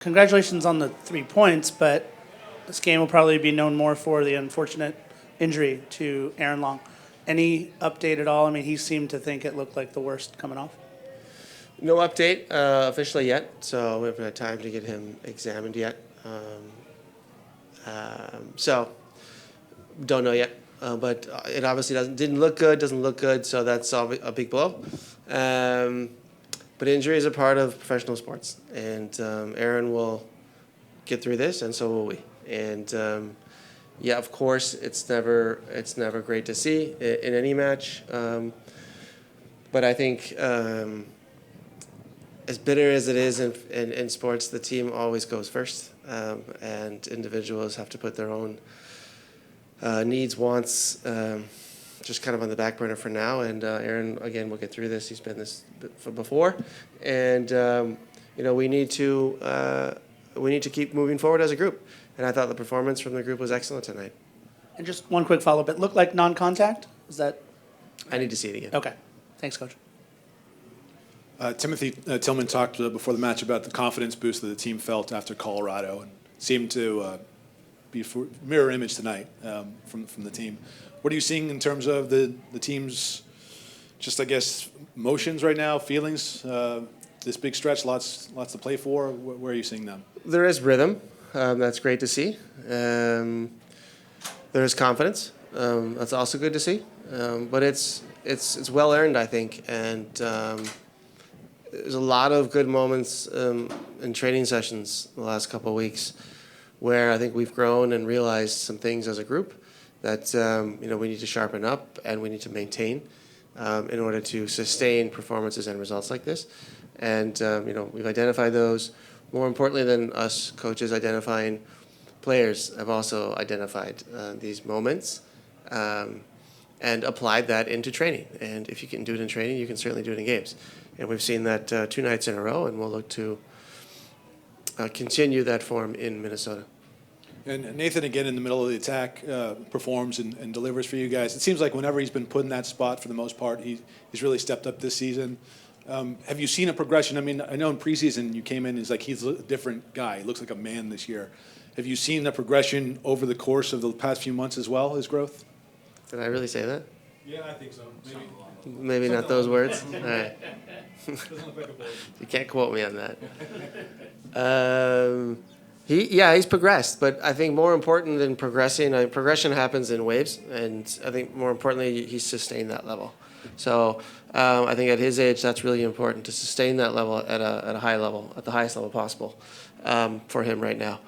Congratulations on the 3 points, but this game will probably be known more for the unfortunate injury to Aaron Long. Any update at all? I mean, he seemed to think it looked like the worst coming off. No update officially yet, so we haven't had time to get him examined yet. So don't know yet, but it obviously doesn't look good, so that's a big blow. But injuries are part of professional sports, and Aaron will get through this, and so will we. And yeah, of course, it's never great to see in any match, but I think as bitter as it is in sports, the team always goes first, and individuals have to put their own needs, wants, just kind of on the back burner for now. And Aaron, again, will get through this. He's been this before, and we need to keep moving forward as a group. And I thought the performance from the group was excellent tonight. And just one quick follow-up. It looked like non-contact? Is that? I need to see it again. Okay. Thanks, Coach. Timothy Tillman talked before the match about the confidence boost that the team felt after Colorado, and seemed to be a mirror image tonight from the team. What are you seeing in terms of the team's, just I guess, motions right now, feelings? This big stretch, lots to play for. Where are you seeing them? There is rhythm. That's great to see. There is confidence. That's also good to see. But it's well earned, I think, and there's a lot of good moments in training sessions the last couple of weeks where I think we've grown and realized some things as a group that we need to sharpen up and we need to maintain in order to sustain performances and results like this. And we've identified those. More importantly than us coaches identifying, players have also identified these moments and applied that into training. And if you can do it in training, you can certainly do it in games. And we've seen that 2 nights in a row, and we'll look to continue that form in Minnesota. And Nathan, again, in the middle of the attack, performs and delivers for you guys. It seems like whenever he's been put in that spot, for the most part, he's really stepped up this season. Have you seen a progression? I mean, I know in preseason you came in, he's a different guy. He looks like a man this year. Have you seen a progression over the course of the past few months as well, his growth? Did I really say that? Yeah, I think so. Maybe not those words. All right. You can't quote me on that. He's progressed, but I think more important than progressing, progression happens in waves, and I think more importantly, he's sustained that level. So I think at his age, that's really important to sustain that level at a high level, at the highest level possible for him right now.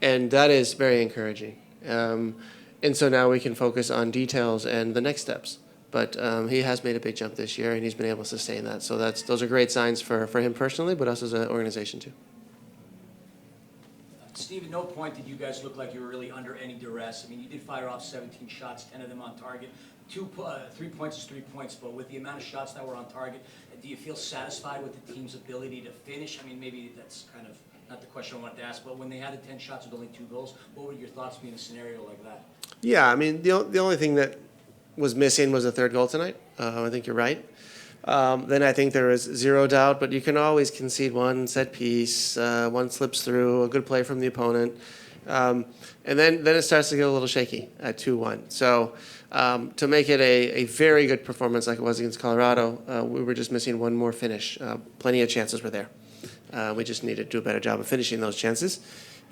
And that is very encouraging. And so now we can focus on details and the next steps. But he has made a big jump this year, and he's been able to sustain that. So those are great signs for him personally, but us as an organization too. Steve, at no point did you guys look like you were really under any duress. I mean, you did fire off 17 shots, 10 of them on target. 3 points is 3 points, but with the amount of shots that were on target, do you feel satisfied with the team's ability to finish? I mean, maybe that's kind of not the question I wanted to ask, but when they had the 10 shots with only 2 goals, what would your thoughts be in a scenario like that? Yeah, I mean, the only thing that was missing was a 3rd goal tonight. I think you're right. Then I think there is 0 doubt, but you can always concede one set piece, one slips through, a good play from the opponent. And then it starts to get a little shaky at 2-1. So to make it a very good performance like it was against Colorado, we were just missing one more finish. Plenty of chances were there. We just need to do a better job of finishing those chances.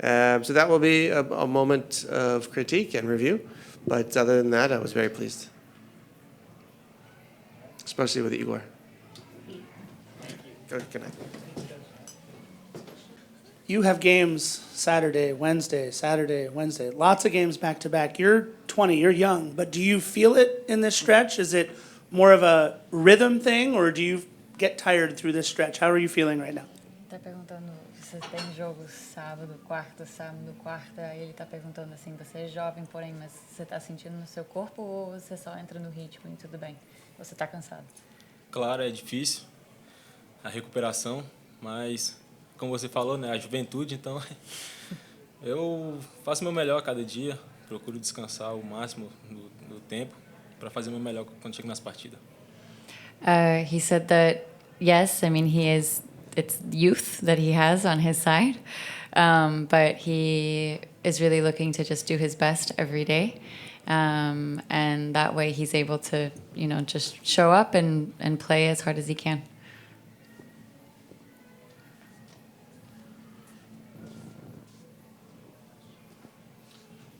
So that will be a moment of critique and review. But other than that, I was very pleased. Especially with Igor. Good night. You have games Saturday, Wednesday, Saturday, Wednesday. Lots of games back to back. You're 20, you're young, but do you feel it in this stretch? Is it more of a rhythm thing, or do you get tired through this stretch? How are you feeling right now? Tá perguntando se tem jogo sábado, quarta, e ele tá perguntando assim, você é jovem, porém, mas você tá sentindo no seu corpo ou você só entra no ritmo e tudo bem? Você tá cansado? Claro, é difícil a recuperação, mas como você falou, né, a juventude, então eu faço o meu melhor a cada dia, procuro descansar o máximo do tempo para fazer o meu melhor quando chego nas partidas. He said that yes, I mean he is it's youth that he has on his side, but he is really looking to just do his best every day, and that way he's able to just show up and play as hard as he can.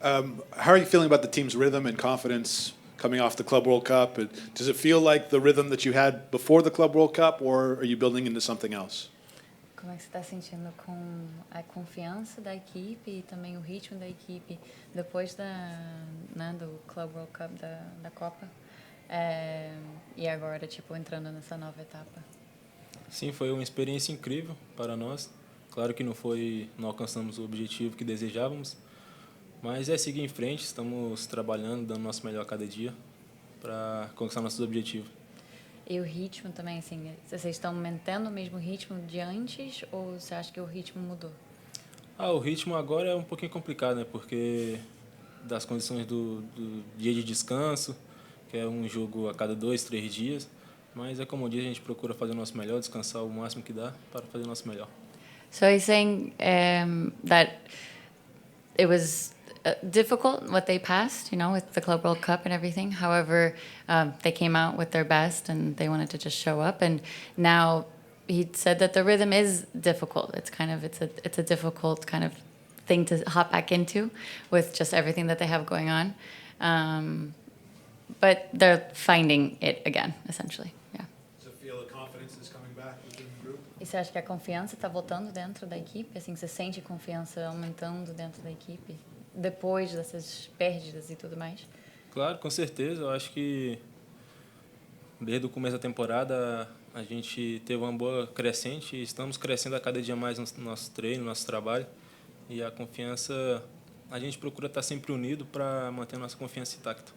How are you feeling about the team's rhythm and confidence coming off the Club World Cup? Does it feel like the rhythm that you had before the Club World Cup, or are you building into something else? Como é que você está sentindo com a confiança da equipe e também o ritmo da equipe depois do Club World Cup, da Copa? E agora, tipo, entrando nessa nova etapa? Sim, foi uma experiência incrível para nós. Claro que não alcançamos o objetivo que desejávamos, mas é seguir em frente, estamos trabalhando, dando nosso melhor a cada dia para conquistar nossos objetivos. E o ritmo também, assim, vocês estão mantendo o mesmo ritmo de antes ou você acha que o ritmo mudou? O ritmo agora é um pouquinho complicado, né? Porque das condições do dia de descanso, que é um jogo a cada 2, 3 dias, mas é como diz, a gente procura fazer o nosso melhor, descansar o máximo que dá para fazer o nosso melhor. So he's saying that it was difficult what they passed, with the Club World Cup and everything. However, they came out with their best and they wanted to just show up. And now he said that the rhythm is difficult. It's a difficult kind of thing to hop back into with just everything that they have going on. But they're finding it again, essentially. Yeah. Does it feel the confidence is coming back within the group? E você acha que a confiança está voltando dentro da equipe? Assim, você sente confiança aumentando dentro da equipe? Depois dessas perdas e tudo mais? Claro, com certeza. Eu acho que desde o começo da temporada a gente teve uma boa crescente e estamos crescendo a cada dia mais no nosso treino, no nosso trabalho. E a confiança, a gente procura estar sempre unido para manter a nossa confiança intacta.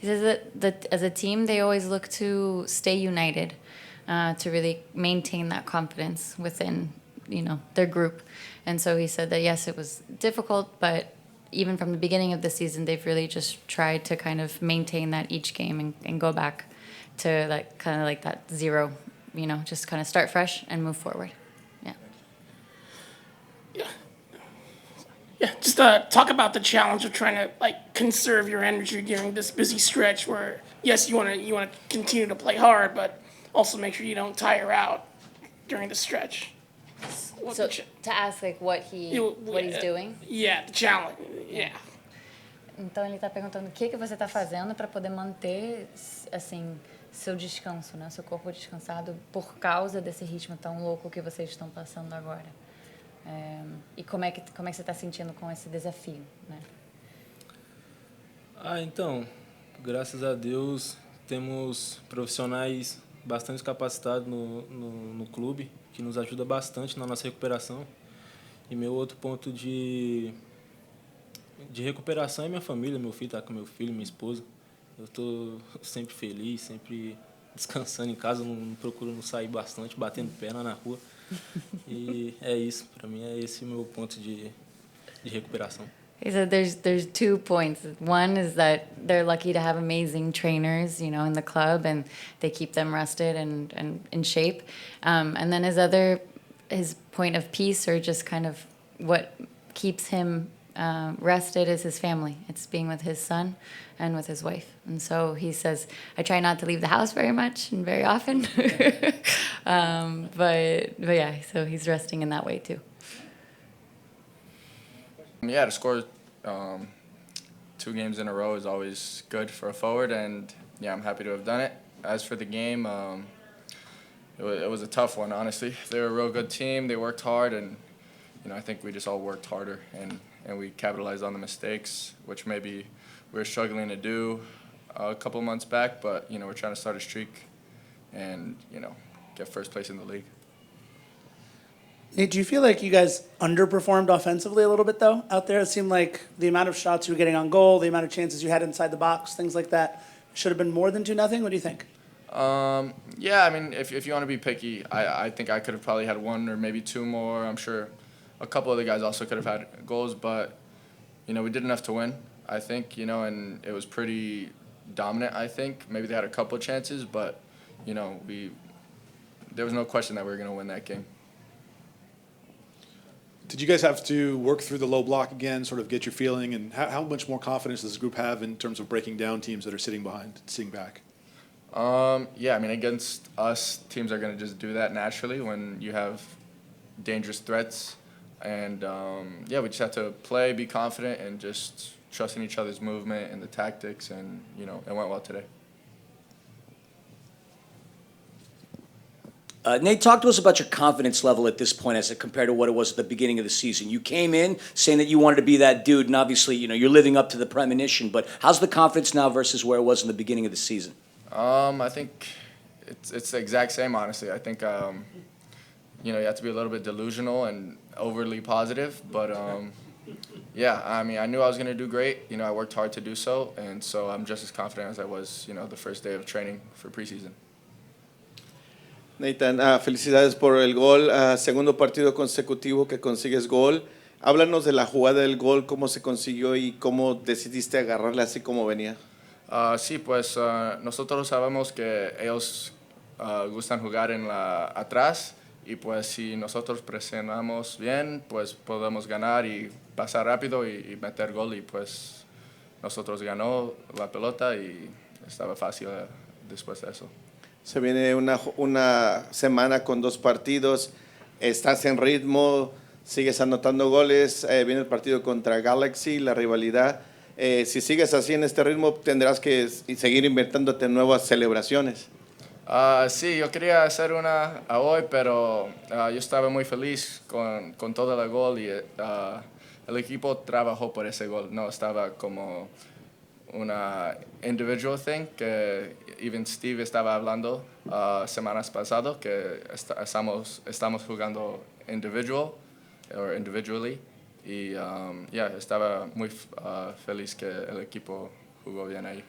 He says that as a team, they always look to stay united, to really maintain that confidence within, their group. And so he said that, yes, it was difficult, but even from the beginning of the season, they've really just tried to kind of maintain that each game and go back to that zero, just kind of start fresh and move forward. Yeah. Yeah, just talk about the challenge of trying to conserve your energy during this busy stretch where, yes, you want to continue to play hard, but also make sure you don't tire out during the stretch. So to ask what he's doing? Yeah, the challenge. Yeah. Então ele está perguntando o que você está fazendo para poder manter assim seu descanso, né, seu corpo descansado por causa desse ritmo tão louco que vocês estão passando agora. E como é que você está sentindo com esse desafio, né? Então, graças a Deus temos profissionais bastante capacitados no clube, que nos ajuda bastante na nossa recuperação. E meu outro ponto de recuperação é minha família, meu filho está com meu filho, minha esposa. Eu estou sempre feliz, sempre descansando em casa, não procuro não sair bastante, batendo perna na rua. E é isso, para mim é esse o meu ponto de recuperação. He said there's 2 points. One is that they're lucky to have amazing trainers, in the club, and they keep them rested and in shape. And then his point of peace, or just kind of what keeps him rested, is his family. It's being with his son and with his wife. And so he says, I try not to leave the house very much and very often. But yeah, so he's resting in that way too. Yeah, to score 2 games in a row is always good for a forward, and yeah, I'm happy to have done it. As for the game, it was a tough one, honestly. They're a real good team. They worked hard, and I think we just all worked harder, and we capitalized on the mistakes, which maybe we were struggling to do a couple months back, but we're trying to start a streak and get first place in the league. Nate, do you feel like you guys underperformed offensively a little bit, though, out there? It seemed like the amount of shots you were getting on goal, the amount of chances you had inside the box, things like that, should have been more than 2-0. What do you think? Yeah, I mean, if you want to be picky, I think I could have probably had 1 or maybe 2 more. I'm sure a couple other guys also could have had goals, but, we did enough to win, I think, and it was pretty dominant, I think. Maybe they had a couple of chances, but, there was no question that we were going to win that game. Did you guys have to work through the low block again, sort of get your feeling, and how much more confidence does this group have in terms of breaking down teams that are sitting back? Yeah, I mean, against us, teams are going to just do that naturally when you have dangerous threats. And, yeah, we just have to play, be confident, and just trust in each other's movement and the tactics, and, you know, it went well today. Nate, talk to us about your confidence level at this point as it compared to what it was at the beginning of the season. You came in saying that you wanted to be that dude, and obviously, you know, you're living up to the premonition, but how's the confidence now versus where it was in the beginning of the season? I think it's the exact same, honestly. I think, you know, you have to be a little bit delusional and overly positive, but, yeah, I mean, I knew I was going to do great. You know, I worked hard to do so, and so I'm just as confident as I was, you know, the first day of training for preseason. Nathan, felicidades por el gol, segundo partido consecutivo que consigues gol. Háblanos de la jugada del gol, cómo se consiguió y cómo decidiste agarrarle así como venía. Sí, pues nosotros sabemos que ellos gustan jugar en atrás, y pues si nosotros presionamos bien, pues podemos ganar y pasar rápido y meter gol, y pues nosotros ganó la pelota y estaba fácil después de eso. Se viene una semana con 2 partidos, estás en ritmo, sigues anotando goles, viene el partido contra Galaxy, la rivalidad. Si sigues así en este ritmo, tendrás que seguir inventándote nuevas celebraciones. Sí, yo quería hacer una hoy, pero yo estaba muy feliz con todo el gol, y el equipo trabajó por ese gol. No estaba como una individual thing, que even Steve estaba hablando semanas pasadas, que estamos jugando individually, y yeah, estaba muy feliz que el equipo jugó bien ahí.